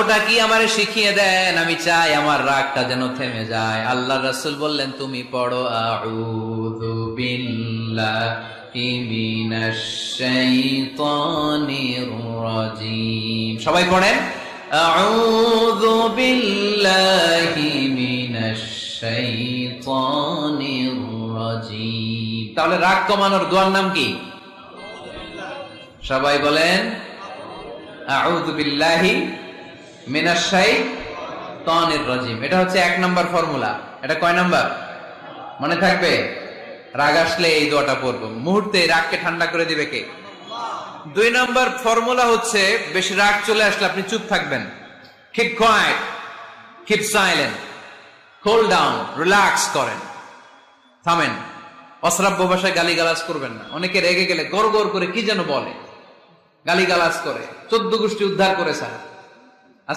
অর্থটা কি আমারে শিখিয়ে দেন, আমি চাই আমার রাগটা যেন থেমে যায়। আল্লাহ রাসূল বললেন, তুমি পড়ো আউযু বিল্লাহি মিনাশ শাইতানির রাজীম। সবাই পড়েন, আউযু বিল্লাহি মিনাশ শাইতানির রাজীম। তাহলে রাগ কমানোর দোয়ার নাম কি? সবাই বলেন, আউযু বিল্লাহি মিনাশ শাইতানির রাজীম। এটা হচ্ছে 1 নাম্বার ফর্মুলা। এটা কয় নাম্বার মনে থাকবে? রাগ আসলে এই দোয়াটা পড়বো, মুহূর্তে রাগকে ঠান্ডা করে দিবে কে? 2 নাম্বার ফর্মুলা হচ্ছে, বেশি রাগ চলে আসলে আপনি চুপ থাকবেন। Keep quiet, keep silent, cool down, relax করেন, থামেন। অশ্রাব্য ভাষায় গালিগালাজ করবেন না। অনেকে রেগে গেলে গড় গড় করে কি যেন বলে, গালিগালাজ করে, 14 গোষ্ঠী উদ্ধার করে স্যার।